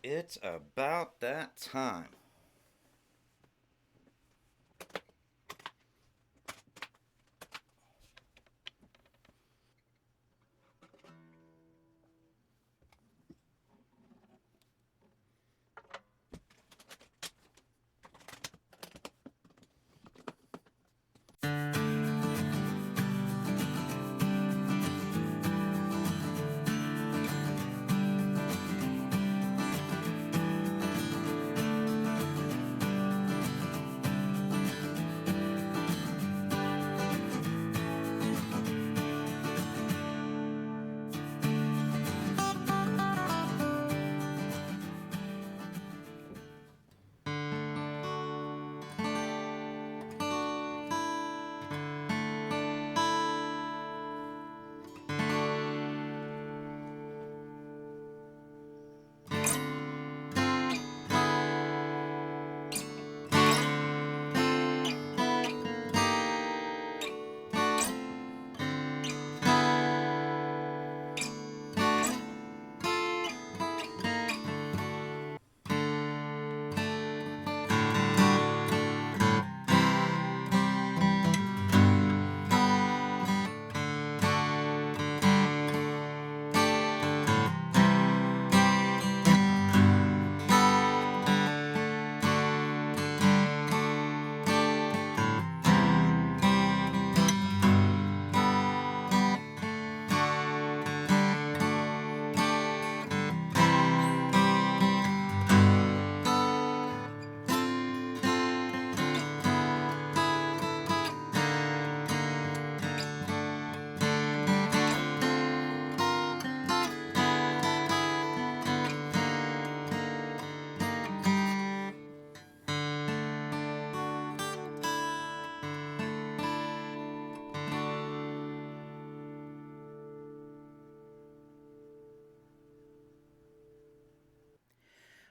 It's about that time.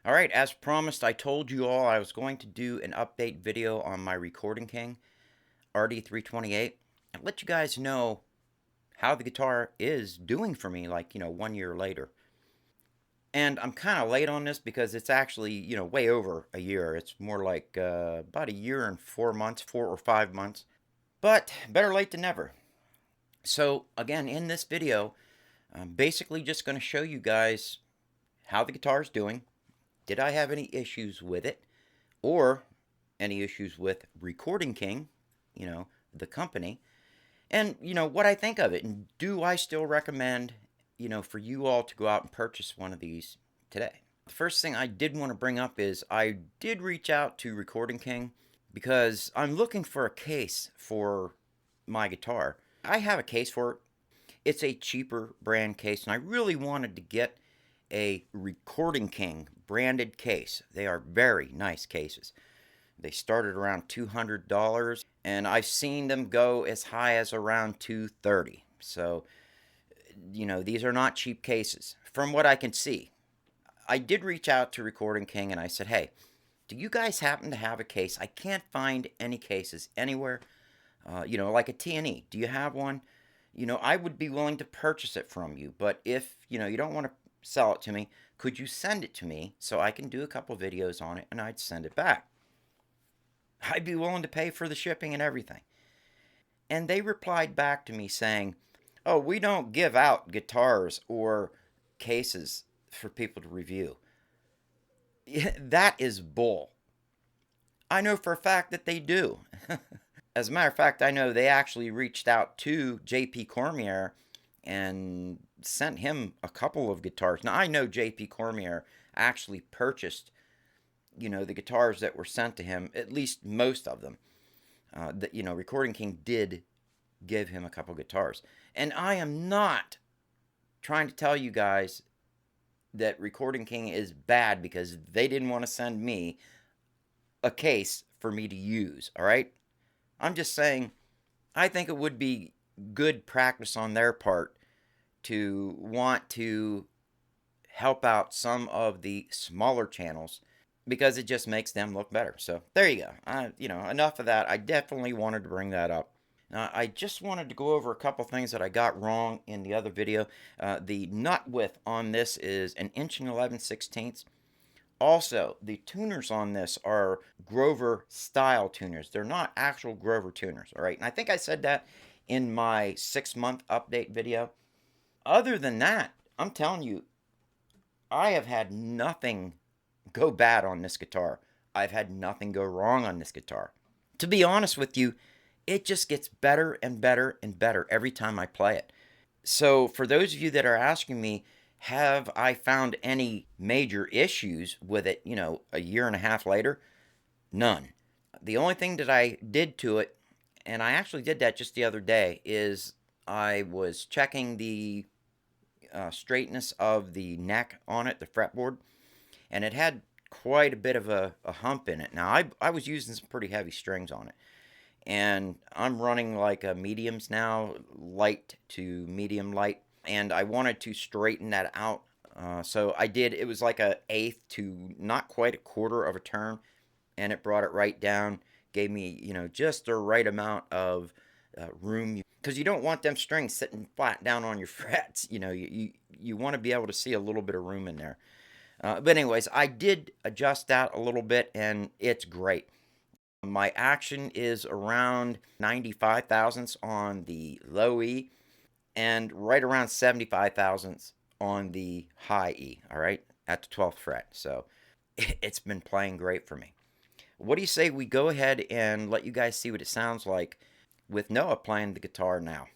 All right, as promised, I told you all I was going to do an update video on my Recording King RD328 and let you guys know how the guitar is doing for me, like, 1 year later. And I'm kind of late on this because it's actually, way over a year. It's more like about a year and 4 months, 4 or 5 months. But better late than never. So, again, in this video, I'm basically just going to show you guys how the guitar is doing. Did I have any issues with it? Or any issues with Recording King, the company? And, what I think of it. And do I still recommend, for you all to go out and purchase one of these today? The first thing I did want to bring up is I did reach out to Recording King because I'm looking for a case for my guitar. I have a case for it. It's a cheaper brand case, and I really wanted to get a Recording King branded case. They are very nice cases. They started around $200, and I've seen them go as high as around $230. So, these are not cheap cases from what I can see. I did reach out to Recording King and I said, hey, do you guys happen to have a case? I can't find any cases anywhere. Like a T&E. Do you have one? I would be willing to purchase it from you, but if, you don't want to sell it to me, could you send it to me so I can do a couple videos on it and I'd send it back? I'd be willing to pay for the shipping and everything. And they replied back to me saying, oh, we don't give out guitars or cases for people to review. That is bull. I know for a fact that they do. As a matter of fact, I know they actually reached out to JP Cormier and sent him a couple of guitars. Now, I know JP Cormier actually purchased, the guitars that were sent to him, at least most of them. Recording King did give him a couple guitars. And I am not trying to tell you guys that Recording King is bad because they didn't want to send me a case for me to use, all right? I'm just saying I think it would be good practice on their part to want to help out some of the smaller channels because it just makes them look better. So there you go. Enough of that. I definitely wanted to bring that up. I just wanted to go over a couple things that I got wrong in the other video. The nut width on this is 1 inch and 11/16. Also, the tuners on this are Grover style tuners. They're not actual Grover tuners, all right? And I think I said that in my 6-month update video. Other than that, I'm telling you, I have had nothing go bad on this guitar. I've had nothing go wrong on this guitar. To be honest with you, it just gets better and better and better every time I play it. So, for those of you that are asking me, have I found any major issues with it, a year and a half later? None. The only thing that I did to it, and I actually did that just the other day, is I was checking the straightness of the neck on it, the fretboard, and it had quite a bit of a hump in it. Now, I was using some pretty heavy strings on it, and I'm running like a mediums now, light to medium light, and I wanted to straighten that out. So I did. It was like a eighth to not quite a quarter of a turn, and it brought it right down. Gave me, just the right amount of room, because you don't want them strings sitting flat down on your frets. You want to be able to see a little bit of room in there. But anyways, I did adjust that a little bit, and it's great. My action is around 95 thousandths on the low E and right around 75 thousandths on the high E, all right, at the 12th fret. So it's been playing great for me. What do you say we go ahead and let you guys see what it sounds like with Noah playing the guitar now?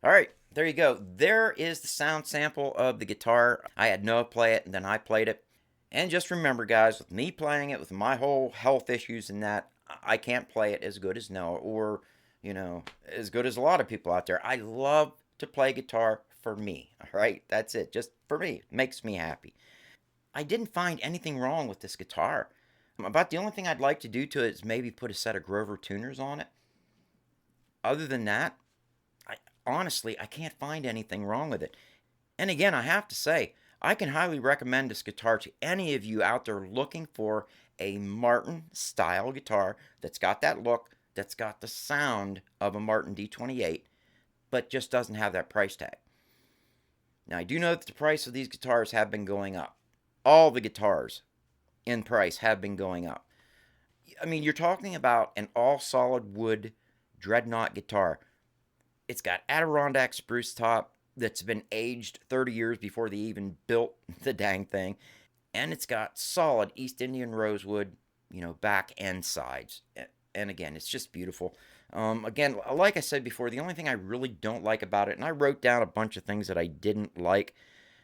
All right, there you go. There is the sound sample of the guitar. I had Noah play it, and then I played it. And just remember, guys, with me playing it, with my whole health issues and that, I can't play it as good as Noah or, as good as a lot of people out there. I love to play guitar for me, all right? That's it, just for me. It makes me happy. I didn't find anything wrong with this guitar. About the only thing I'd like to do to it is maybe put a set of Grover tuners on it. Other than that, honestly, I can't find anything wrong with it. And again, I have to say, I can highly recommend this guitar to any of you out there looking for a Martin style guitar that's got that look, that's got the sound of a Martin D28, but just doesn't have that price tag. Now, I do know that the price of these guitars have been going up. All the guitars in price have been going up. I mean, you're talking about an all solid wood dreadnought guitar. It's got Adirondack spruce top that's been aged 30 years before they even built the dang thing. And it's got solid East Indian rosewood, back and sides. And again, it's just beautiful. Again, like I said before, the only thing I really don't like about it, and I wrote down a bunch of things that I didn't like,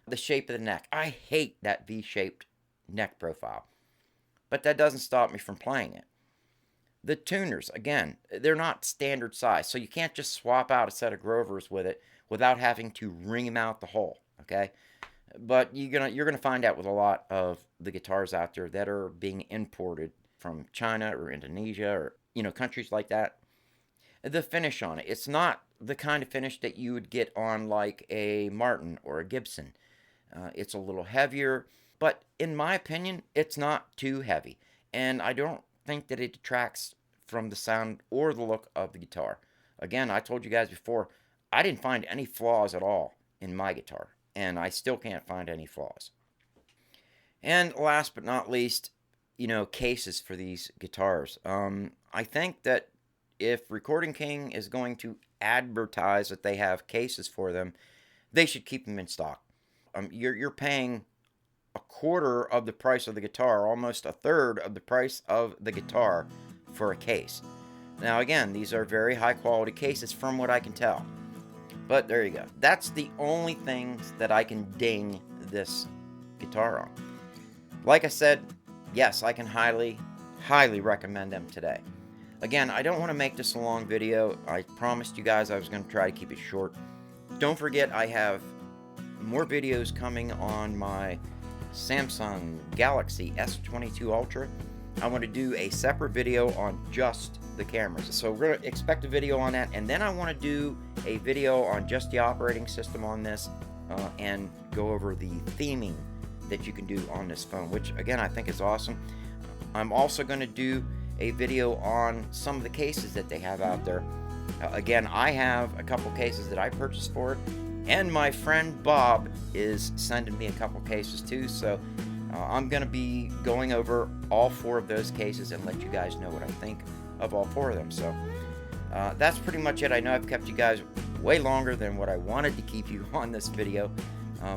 the shape of the neck. I hate that V-shaped neck profile. But that doesn't stop me from playing it. The tuners, again, they're not standard size, so you can't just swap out a set of Grovers with it without having to wring them out the hole, okay? But you're gonna find out with a lot of the guitars out there that are being imported from China or Indonesia or countries like that. The finish on it, it's not the kind of finish that you would get on like a Martin or a Gibson. It's a little heavier, but in my opinion, it's not too heavy, and I don't think that it detracts from the sound or the look of the guitar. Again, I told you guys before, I didn't find any flaws at all in my guitar, and I still can't find any flaws. And last but not least, cases for these guitars. I think that if Recording King is going to advertise that they have cases for them, they should keep them in stock. You're paying a quarter of the price of the guitar, almost a third of the price of the guitar for a case. Now again, these are very high quality cases from what I can tell. But there you go. That's the only things that I can ding this guitar on. Like I said, yes, I can highly recommend them today. Again, I don't want to make this a long video. I promised you guys I was going to try to keep it short. Don't forget, I have more videos coming on my Samsung Galaxy S22 Ultra. I want to do a separate video on just the cameras. So we're going to expect a video on that, and then I want to do a video on just the operating system on this and go over the theming that you can do on this phone, which again I think is awesome. I'm also going to do a video on some of the cases that they have out there. Again, I have a couple cases that I purchased for it, and my friend Bob is sending me a couple cases too, so I'm going to be going over all 4 of those cases and let you guys know what I think of all 4 of them. So that's pretty much it. I know I've kept you guys way longer than what I wanted to keep you on this video,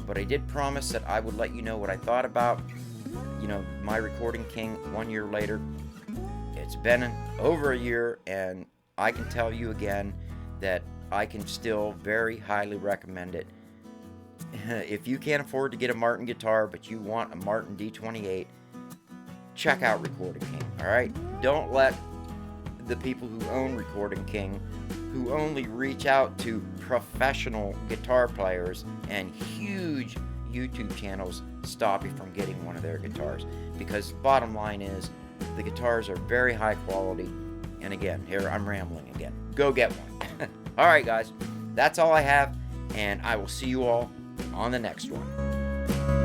but I did promise that I would let you know what I thought about, my Recording King 1 year later. It's been over a year, and I can tell you again that I can still very highly recommend it. If you can't afford to get a Martin guitar, but you want a Martin D28, check out Recording King, alright? Don't let the people who own Recording King, who only reach out to professional guitar players and huge YouTube channels, stop you from getting one of their guitars. Because bottom line is, the guitars are very high quality. And again, here I'm rambling again. Go get one. Alright guys, that's all I have, and I will see you all on the next one.